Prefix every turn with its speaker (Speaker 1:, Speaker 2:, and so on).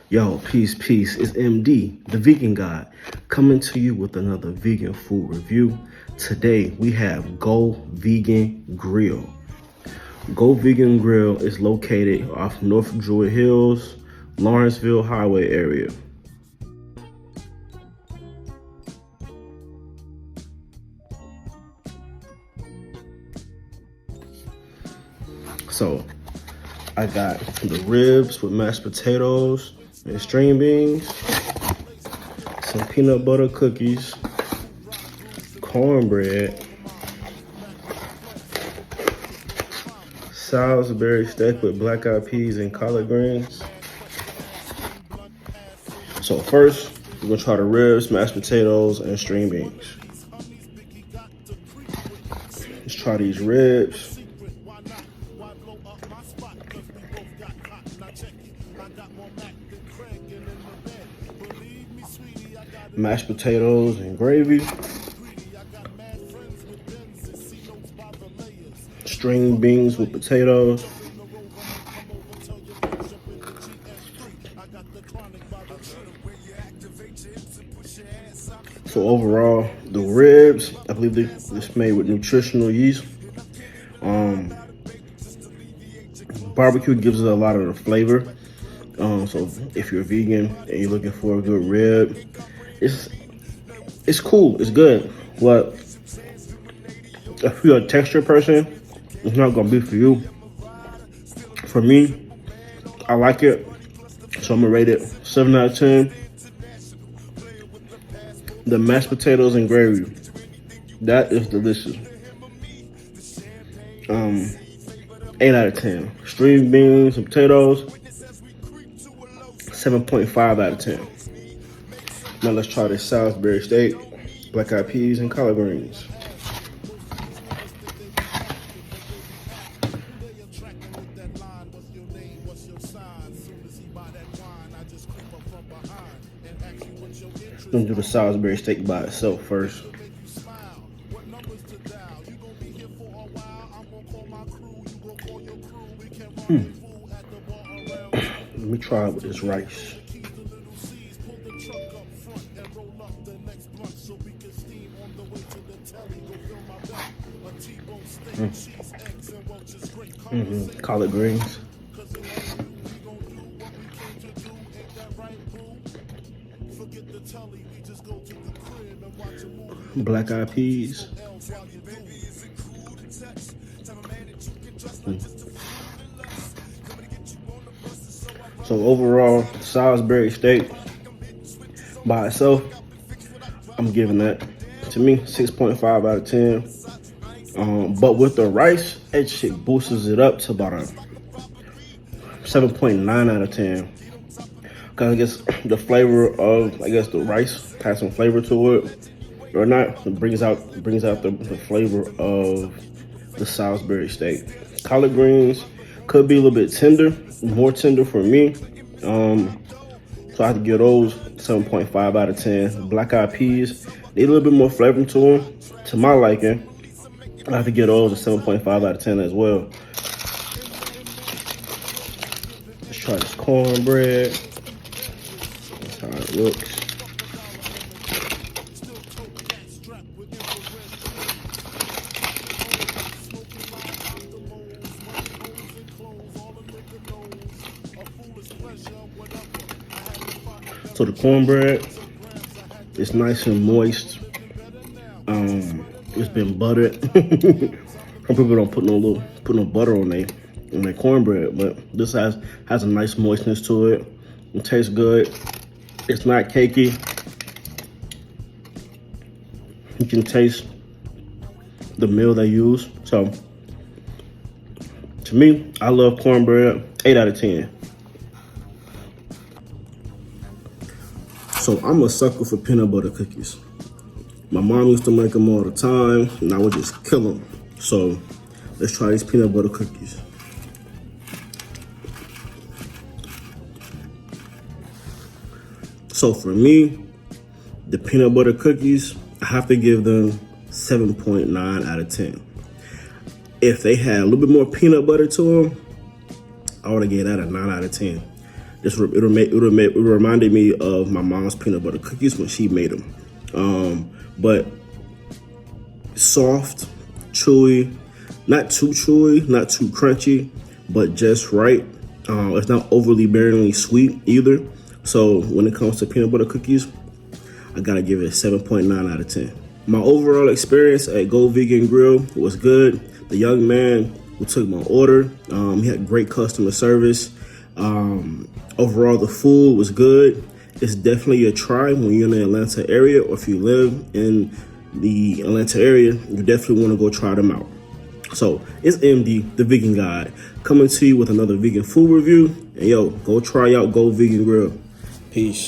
Speaker 1: Yo, peace. It's MD, the vegan guy, coming to you with another vegan food review. Today we have Go Vegan Grill. Go Vegan Grill is located off North Druid Hills, Lawrenceville Highway area. So I got the ribs with mashed potatoes and string beans, some peanut butter cookies, cornbread, Salisbury steak with black eyed peas and collard greens. So first, we're gonna try the ribs, mashed potatoes, and string beans. Let's try these ribs. Mashed potatoes and gravy. String beans with potatoes. So overall, the ribs, I believe it's made with nutritional yeast. Barbecue gives it a lot of the flavor. So if you're vegan and you're looking for a good rib, it's cool, it's good. But if you're a texture person, it's not gonna be for you. For me, I like it, so I'm gonna rate it 7 out of 10. The mashed potatoes and gravy, that is delicious. 8 out of 10. String beans and potatoes, 7.5 out of 10. Now let's try this Salisbury steak, black eyed peas and collard greens. I'm gonna do the Salisbury steak by itself first. Let me try it with this rice. Collard greens. Black eyed peas. So overall, Salisbury steak by itself, I'm giving that, to me, 6.5 out of 10. But with the rice, that shit boosts it up to about a 7.9 out of 10. Cause I guess the flavor of, the rice has some flavor to it, or not. It brings out the flavor of the Salisbury steak. Collard greens could be a little bit tender, more tender for me. So I have to give those 7.5 out of 10. Black eyed peas need a little bit more flavor to them, to my liking. I have to give those a 7.5 out of 10 as well. Let's try this cornbread. That's how it looks. So the cornbread is nice and moist. It's been buttered. Some people don't put no butter on their cornbread, but this has a nice moistness to it. It tastes good. It's not cakey. You can taste the meal they use. So to me, I love cornbread. 8 out of 10. So I'm a sucker for peanut butter cookies. My mom used to make them all the time, and I would just kill them. So let's try these peanut butter cookies. So for me, the peanut butter cookies, I have to give them 7.9 out of 10. If they had a little bit more peanut butter to them, I would have gave that a 9 out of 10. It reminded me of my mom's peanut butter cookies when she made them. But soft, chewy, not too chewy, not too crunchy, but just right. It's not overly bearingly sweet either. So when it comes to peanut butter cookies, I gotta give it a 7.9 out of 10. My overall experience at Go Vegan Grill was good. The young man who took my order, he had great customer service. Overall, the food was good. It's definitely a try when you're in the Atlanta area, or if you live in the Atlanta area, you definitely want to go try them out. So it's MD, the vegan guy, coming to you with another vegan food review. And yo, go try out Go Vegan Grill. Peace.